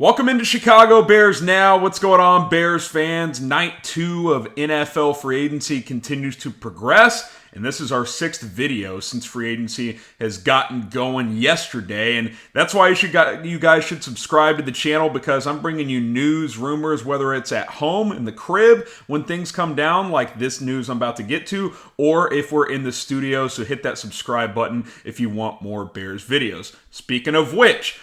Welcome into Chicago Bears Now. What's going on, Bears fans? Night 2 of NFL free agency continues to progress, and this is our 6th video since free agency has gotten going yesterday, and that's why you guys should subscribe to the channel, because I'm bringing you news, rumors, whether it's at home, in the crib, when things come down, like this news I'm about to get to, or if we're in the studio, so hit that subscribe button if you want more Bears videos. Speaking of which,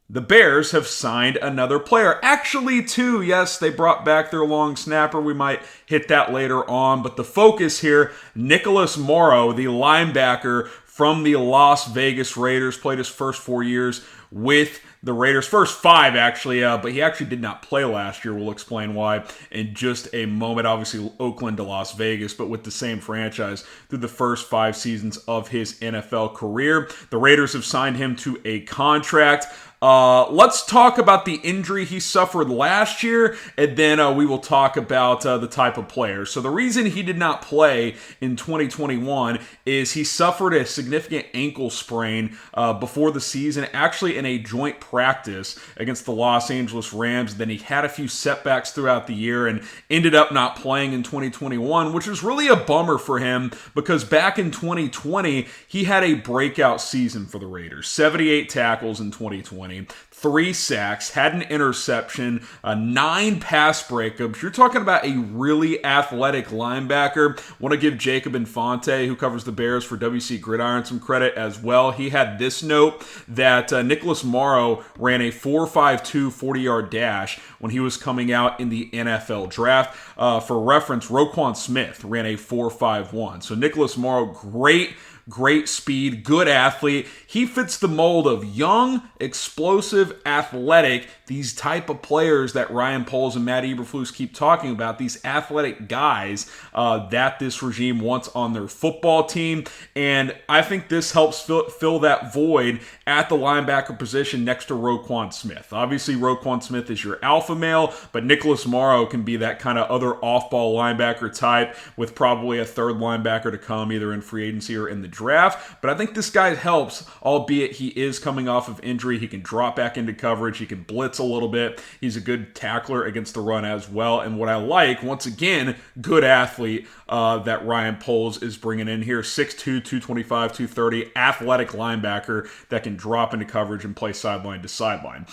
the Bears have signed another player. Actually, two. Yes, they brought back their long snapper. We might hit that later on. But the focus here, Nicholas Morrow, the linebacker from the Las Vegas Raiders, played his first 4 years with the Raiders. First 5, actually, but he actually did not play last year. We'll explain why in just a moment. Obviously, Oakland to Las Vegas, but with the same franchise through the first 5 seasons of his NFL career. The Raiders have signed him to a contract. Let's talk about the injury he suffered last year, and then we will talk about the type of player. So the reason he did not play in 2021 is he suffered a significant ankle sprain before the season, actually in a joint practice against the Los Angeles Rams. Then he had a few setbacks throughout the year and ended up not playing in 2021, which was really a bummer for him, because back in 2020, he had a breakout season for the Raiders. 78 tackles in 2020. 3 sacks, had an interception, 9 pass breakups. You're talking about a really athletic linebacker. Want to give Jacob Infante, who covers the Bears for WC Gridiron, some credit as well. He had this note that Nicholas Morrow ran a 4.52 40-yard dash when he was coming out in the NFL draft. For reference, Roquan Smith ran a 4.51. So Nicholas Morrow, great speed, good athlete. He fits the mold of young, explosive, athletic, these type of players that Ryan Poles and Matt Eberflus keep talking about, these athletic guys that this regime wants on their football team. And I think this helps fill that void at the linebacker position next to Roquan Smith. Obviously, Roquan Smith is your alpha male, but Nicholas Morrow can be that kind of other off-ball linebacker type with probably a third linebacker to come, either in free agency or in the draft. But I think this guy helps, albeit he is coming off of injury. He can drop back into coverage. He can blitz a little bit. He's a good tackler against the run as well. And what I like, once again, good athlete that Ryan Poles is bringing in here. 6'2", 225, 230, athletic linebacker that can drop into coverage and play sideline to sideline.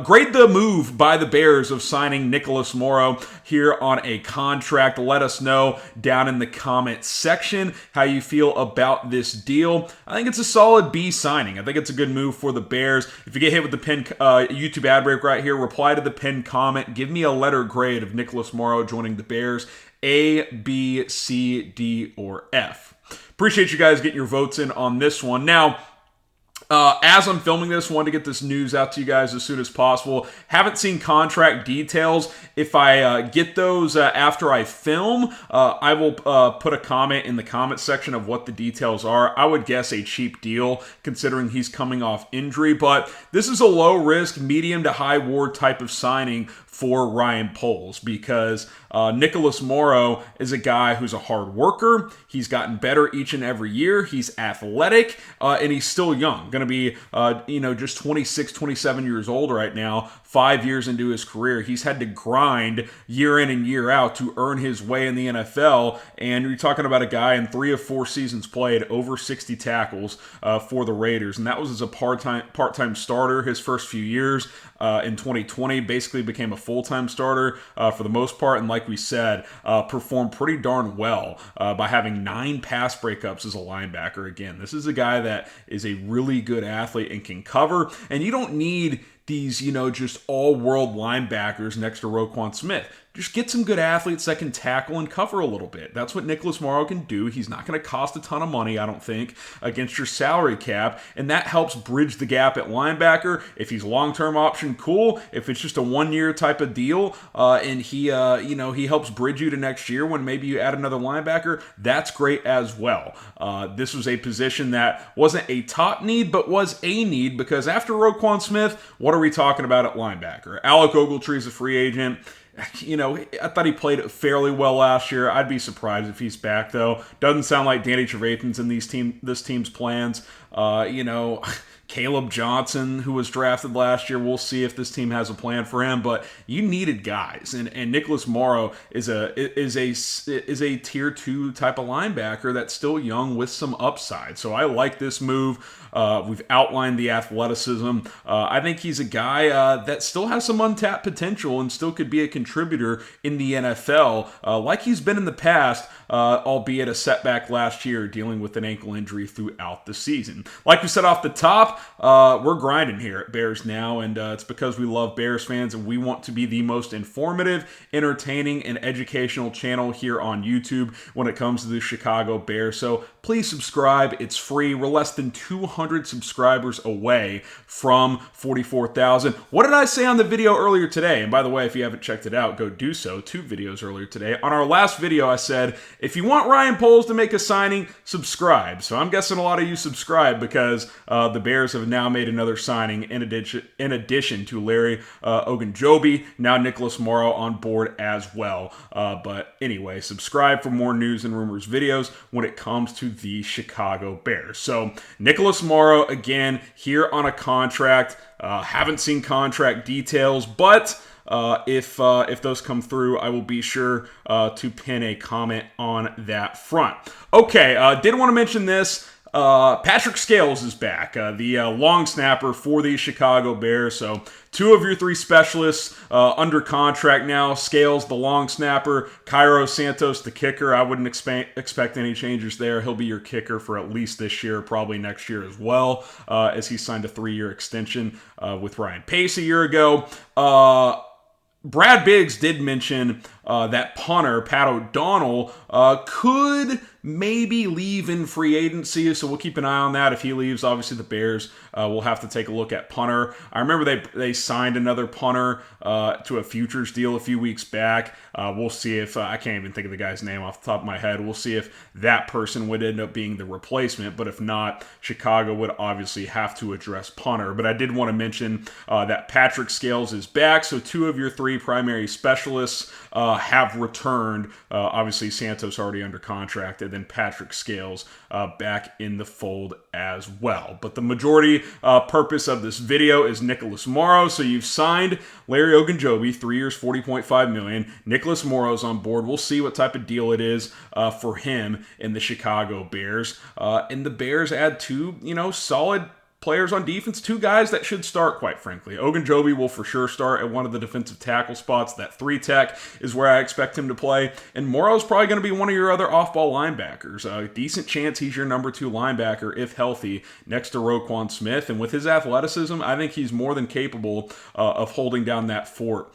Great the move by the Bears of signing Nicholas Morrow here on a contract. Let us know down in the comment section how you feel about this deal. I think it's a solid B signing. I think it's a good move for the Bears. If you get hit with the pinned YouTube ad break right here, reply to the pinned comment. Give me a letter grade of Nicholas Morrow joining the Bears. A, B, C, D, or F. Appreciate you guys getting your votes in on this one. Now, as I'm filming this, wanted to get this news out to you guys as soon as possible. Haven't seen contract details. If I get those after I film, I will put a comment in the comment section of what the details are. I would guess a cheap deal, considering he's coming off injury. But this is a low-risk, medium to high-reward type of signing for Ryan Poles, because Nicholas Morrow is a guy who's a hard worker. He's gotten better each and every year. He's athletic, and he's still young. Going to be, just 26, 27 years old right now. 5 years into his career, he's had to grind year in and year out to earn his way in the NFL. And you're talking about a guy in 3 of 4 seasons played over 60 tackles for the Raiders, and that was as a part-time starter his first few years. In 2020, basically became a full-time starter for the most part, and like we said, performed pretty darn well by having 9 pass breakups as a linebacker. Again, this is a guy that is a really good athlete and can cover, and you don't need these, just all-world linebackers next to Roquan Smith. Just get some good athletes that can tackle and cover a little bit. That's what Nicholas Morrow can do. He's not going to cost a ton of money, I don't think, against your salary cap, and that helps bridge the gap at linebacker. If he's long-term option, cool. If it's just a one-year type of deal, and he helps bridge you to next year when maybe you add another linebacker, that's great as well. This was a position that wasn't a top need, but was a need, because after Roquan Smith, what are we talking about at linebacker? Alec Ogletree is a free agent. I thought he played fairly well last year. I'd be surprised if he's back, though. Doesn't sound like Danny Trevathan's in this team's plans. Caleb Johnson, who was drafted last year. We'll see if this team has a plan for him, but you needed guys, and Nicholas Morrow is a tier 2 type of linebacker that's still young with some upside. So I like this move. We've outlined the athleticism. I think he's a guy that still has some untapped potential and still could be a contributor in the NFL, like he's been in the past, albeit a setback last year dealing with an ankle injury throughout the season. Like we said off the top, we're grinding here at Bears Now, and it's because we love Bears fans and we want to be the most informative, entertaining, and educational channel here on YouTube when it comes to the Chicago Bears. So please subscribe. It's free. We're less than 200 subscribers away from 44,000. What did I say on the video earlier today? And by the way, if you haven't checked it out, go do so. 2 videos earlier today. On our last video, I said, if you want Ryan Poles to make a signing, subscribe. So I'm guessing a lot of you subscribe because the Bears have now made another signing in addition to Larry Ogunjobi, now Nicholas Morrow on board as well. But anyway, subscribe for more news and rumors videos when it comes to the Chicago Bears. So Nicholas Morrow, again, here on a contract. Haven't seen contract details, but if those come through, I will be sure to pin a comment on that front. Okay, did want to mention this. Patrick Scales is back, the long snapper for the Chicago Bears. So 2 of your 3 specialists under contract now. Scales, the long snapper. Cairo Santos, the kicker. I wouldn't expect any changes there. He'll be your kicker for at least this year, probably next year as well, as he signed a 3-year extension with Ryan Pace a year ago. Brad Biggs did mention that punter, Pat O'Donnell, could maybe leave in free agency, so we'll keep an eye on that. If he leaves, obviously the Bears will have to take a look at punter. I remember they signed another punter to a futures deal a few weeks back. We'll see if, I can't even think of the guy's name off the top of my head. We'll see if that person would end up being the replacement, but if not, Chicago would obviously have to address punter. But I did want to mention that Patrick Scales is back, so 2 of your 3 primary specialists have returned. Obviously, Santos already under contract, and then Patrick Scales back in the fold as well. But the majority purpose of this video is Nicholas Morrow. So you've signed Larry Ogunjobi, 3 years, $40.5 million. Nicholas Morrow's on board. We'll see what type of deal it is for him in the Chicago Bears. And the Bears add 2, solid players on defense, 2 guys that should start, quite frankly. Ogunjobi will for sure start at one of the defensive tackle spots. That 3 tech is where I expect him to play. And Morrow's probably going to be one of your other off-ball linebackers. A decent chance he's your number 2 linebacker, if healthy, next to Roquan Smith. And with his athleticism, I think he's more than capable of holding down that fort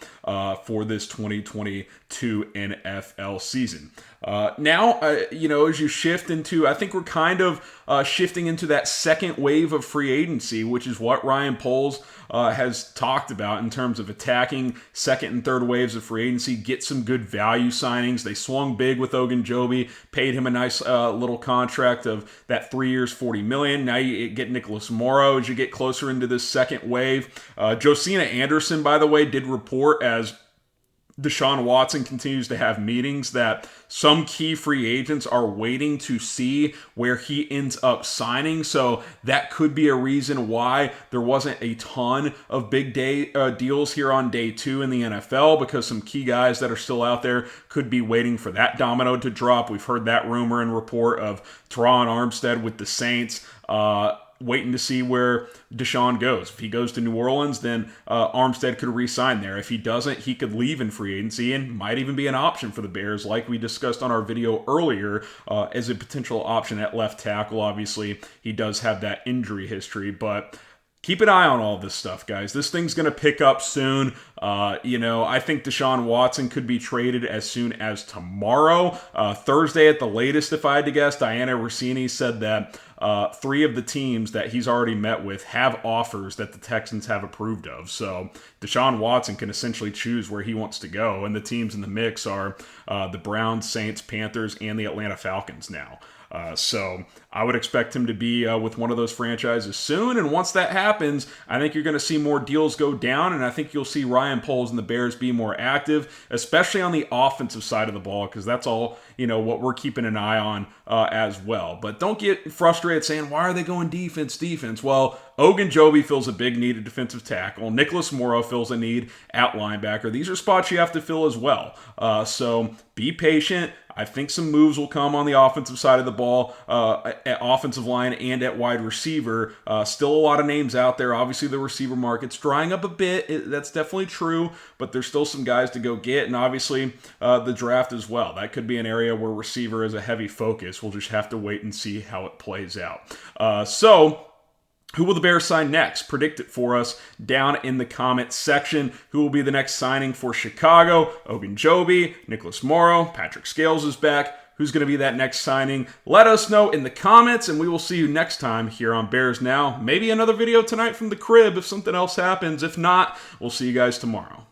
for this 2022 NFL season. Now, as you shift into, I think we're kind of shifting into that second wave of free agency, which is what Ryan Poles has talked about in terms of attacking second and third waves of free agency, get some good value signings. They swung big with Ogunjobi, paid him a nice little contract of that 3 years, $40 million. Now you get Nicholas Morrow as you get closer into this second wave. Josina Anderson, by the way, did report as Deshaun Watson continues to have meetings that some key free agents are waiting to see where he ends up signing. So that could be a reason why there wasn't a ton of big day deals here on day 2 in the NFL, because some key guys that are still out there could be waiting for that domino to drop. We've heard that rumor and report of Teron Armstead with the Saints, waiting to see where Deshaun goes. If he goes to New Orleans, then Armstead could re-sign there. If he doesn't, he could leave in free agency and might even be an option for the Bears, like we discussed on our video earlier, as a potential option at left tackle. Obviously, he does have that injury history, but keep an eye on all this stuff, guys. This thing's going to pick up soon. I think Deshaun Watson could be traded as soon as tomorrow. Thursday at the latest, if I had to guess. Diana Rossini said that 3 of the teams that he's already met with have offers that the Texans have approved of. So Deshaun Watson can essentially choose where he wants to go. And the teams in the mix are the Browns, Saints, Panthers, and the Atlanta Falcons now. So I would expect him to be with one of those franchises soon. And once that happens, I think you're going to see more deals go down. And I think you'll see Ryan Poles and the Bears be more active, especially on the offensive side of the ball, because that's all, what we're keeping an eye on as well. But don't get frustrated saying, why are they going defense? Well, Ogunjobi fills a big need at defensive tackle. Nicholas Morrow fills a need at linebacker. These are spots you have to fill as well. So be patient. I think some moves will come on the offensive side of the ball, at offensive line and at wide receiver. Still a lot of names out there. Obviously, the receiver market's drying up a bit. That's definitely true, but there's still some guys to go get, and obviously the draft as well. That could be an area where receiver is a heavy focus. We'll just have to wait and see how it plays out. Who will the Bears sign next? Predict it for us down in the comments section. Who will be the next signing for Chicago? Ogunjobi, Nicholas Morrow, Patrick Scales is back. Who's going to be that next signing? Let us know in the comments, and we will see you next time here on Bears Now. Maybe another video tonight from the crib if something else happens. If not, we'll see you guys tomorrow.